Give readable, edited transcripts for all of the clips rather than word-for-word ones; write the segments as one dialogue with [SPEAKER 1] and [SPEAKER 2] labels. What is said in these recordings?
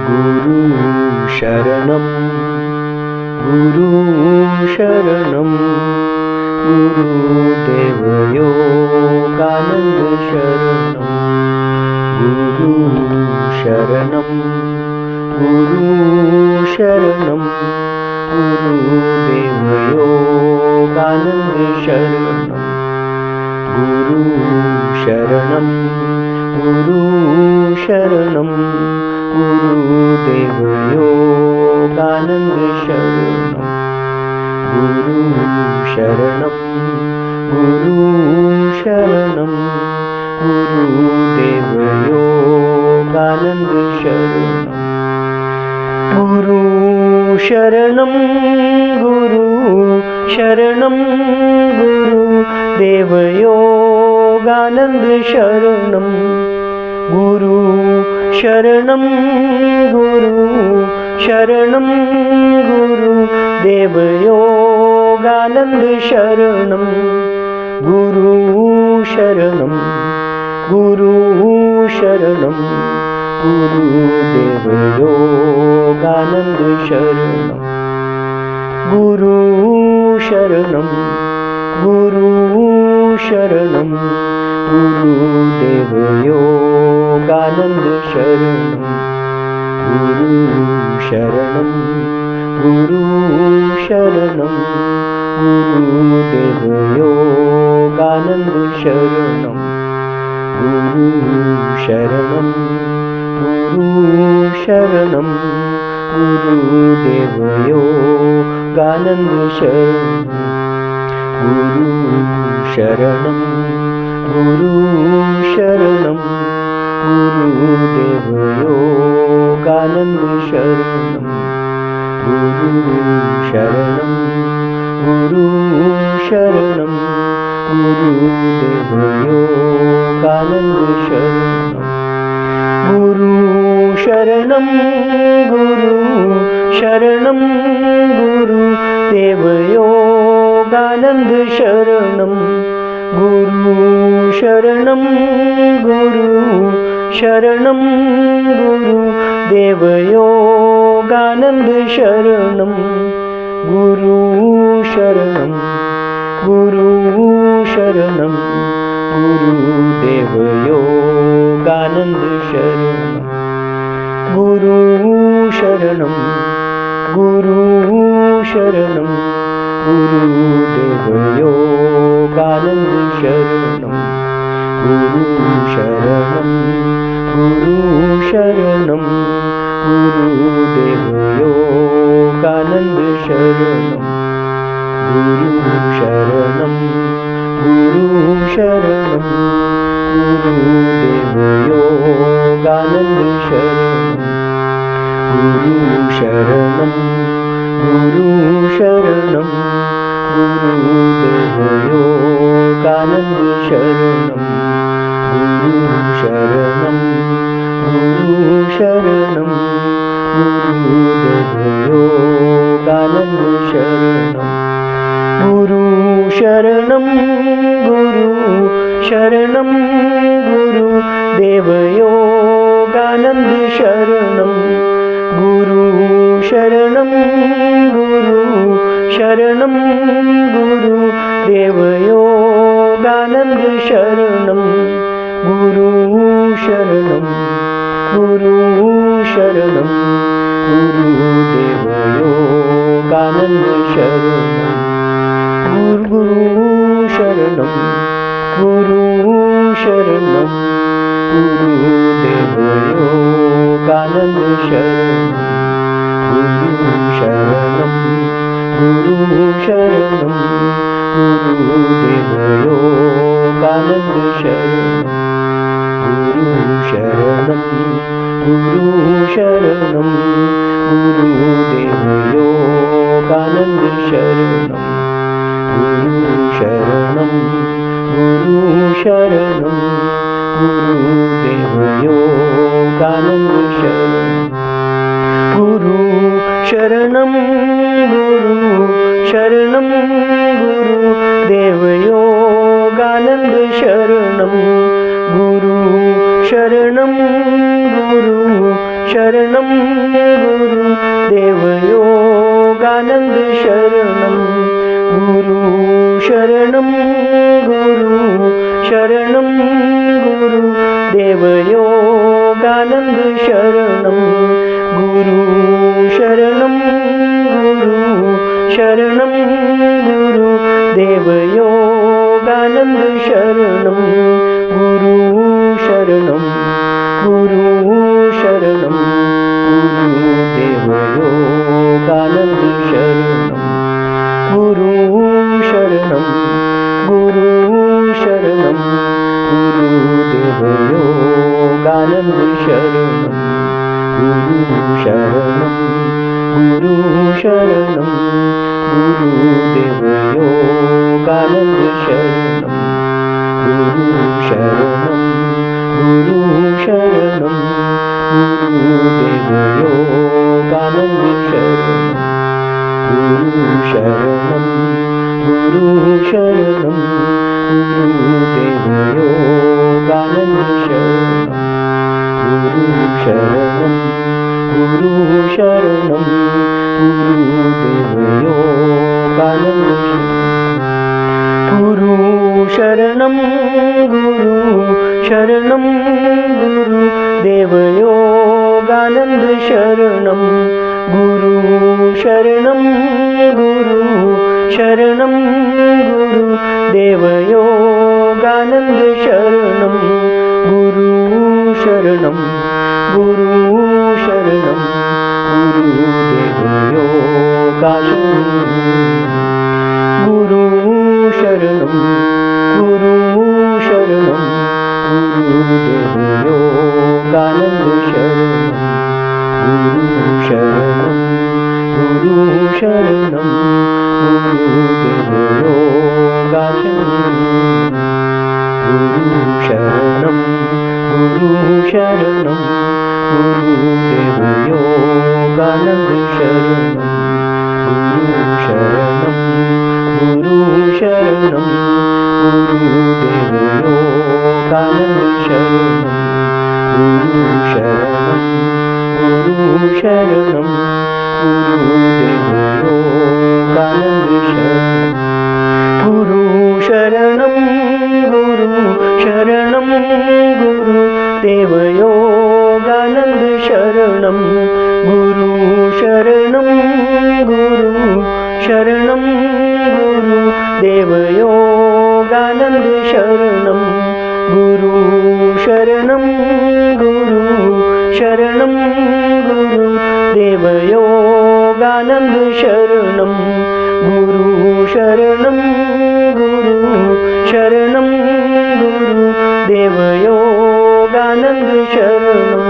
[SPEAKER 1] गुरु शरणं गुरु शरणं गुरुदेव योगानंद शरणं गुरु शरणं गुरु शरणं गुरुदेव योगानंद शरणं गुरु शरणं गुरु शरणं गुरुदेव योगानंद शरणं गुरु शरणं गुरु शरणं गुरुदेव योगानंद शरणं गुरु शरणं गुरु शरणं गुरुदेव योगानंद शरणं गुरु शरणं गुरु शरणं गुरुदेव योगानंद शरणं गुरु शरणं गुरु शरणं गुरुदेव योगानंद शरणं गुरु शरणं गुरु शरणं गुरुदेव योगानंद शरणं गुरु शरणं गुरु शरणं गुरुदेव योगानंद शरणं गुरु शरणं गुरु शरणं गुरुदेव योगानंद शरणं गुरु शरणं गुरु शरणं गुरुदेव योगानंद शरणं गुरु शरणं गुरु शरणं गुरुदेव योगानंद शरणं गुरु शरणं गुरु शरणं गुरुदेव योगानंद शरणं गुरु शरणं गुरु शरणं गुरुदेव योगानंद शरणं गुरु शरणं गुरु शरणं गुरुदेव योगानंद शरणं गुरु शरणं गुरु शरणं गुरुदेव योगानंद शरणं गुरु शरणं गुरु शरणं गुरुदेव योगानंद शरणं गुरु शरणं गुरु शरणं गुरुदेव योगानंद शरणं गुरु शरणं गुरु शरणं गुरुदेव योगानंद शरणं गुरु शरणं गुरु शरणं गुरुदेव योगानंद शरणं गुरु शरणं गुरु शरणं गुरुदेव योगानंद शरणं गुरु शरणं गुरु शरणं गुरुदेव योगानंद शरणं गुरु शरणं गुरु शरणं गुरुदेव योगानंद शरणं गुरु शरणं गुरु शरणं गुरुदेव योगानंद शरणं गुरु शरणं गुरु शरणं गुरुदेव योगानंद शरणं गुरु शरणं गुरु शरणं गुरुदेव योगानंद शरणं गुरु शरणं गुरु शरणं गुरुदेव योगानंद शरणं गुरु शरणं गुरु शरणं गुरुदेव योगानंद शरणं गुरु शरणं गुरु शरणं गुरुदेव योगानन्द शरणं गुरु शरणं गुरुदेव योगानन्द शरणं गुरु शरणं गुरुदेव योगानन्द शरणं गुरु शरणं गुरुदेव योगानन्द शरणं गुरु शरणं गुरुदेव योगानन्द शरणं गुरु शरणं गुरुदेव योगानन्द शरणं गुरु शरणं गुरुदेव योगानन्द शरणं गुरु शरणं गुरुदेव योगानन्द शरणं गुरु शरणं गुरुदेव योगानन्द गुरु शरणं गुरुदेव योगानन्द शरणं गुरु शरणं गुरुदेव योगानन्द शरणं गुरु शरणं गुरुदेव योगानन्द गुरु शरणं गुरुदेव योगानन्द शरणं गुरु शरणं गुरुदेव योगानन्द गुरु शरणं गुरुदेव योगानन्द शरणं गुरु शरणं गुरुदेव योगानन्द शरणं गुरु शरणं गुरुदेव योगानन्द शरणं गुरु शरणं गुरुदेव योगानन्द शरणं गुरु शरणं गुरुदेव योगानन्द शरणं गुरु शरणं गुरुदेव योगानन्द शरणं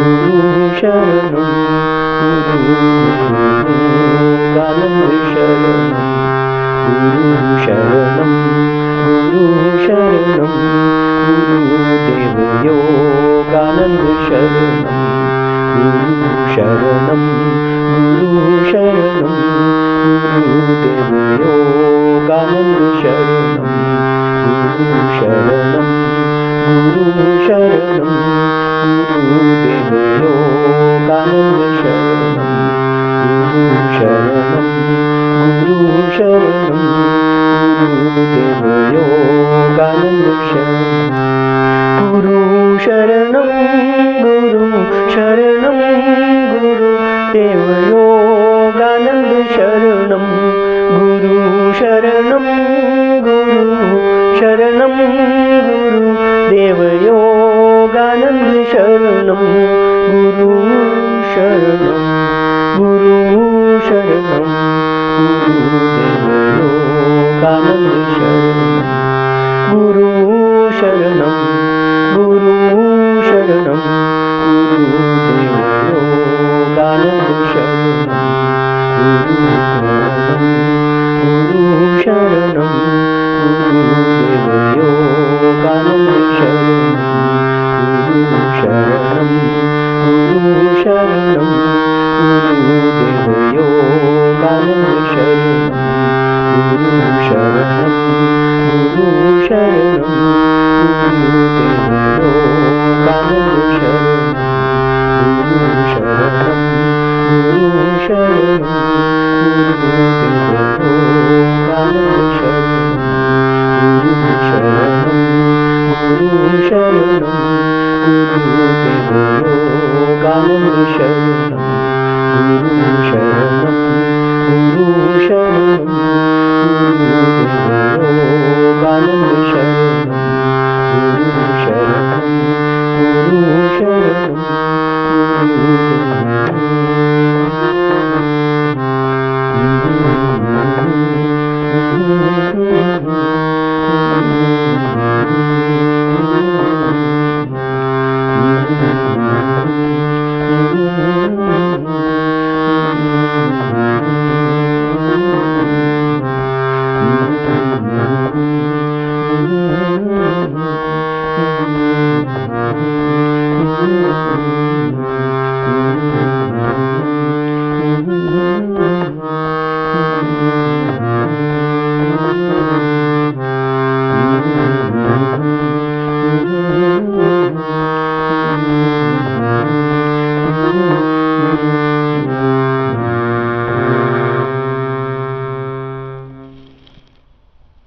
[SPEAKER 1] गुरु शरणं गुरुदेव योगानन्द शरणं गुरु शरणं गुरु शरणं गुरुदेव योगानन्द शरणं गुरु शरणं गुरुदेव योगानन्द शरणं गुरु शरणं गुरुदेव योगानन्द शरणं गुरु शरणं गुरुदेव योगानन्द शरणं गुरु शरणं गुरुदेव योगानन्द शरणं गुरु शरणं गुरुदेव योगानन्द शरणं गुरु शरणं गुरुदेव योगानन्द शरणं गुरु शरणं गुरुदेव योगानन्द शरणं गुरु शरणं गुरुदेव शरणं गुरुदेव योगानन्द शरणं गुरु शरणं गुरु शरणं गुरुदेव योगानन्द शरणं गुरु शरणं गुरु शरणं गुरुदेव योगानन्द शरणं गुरु शरणं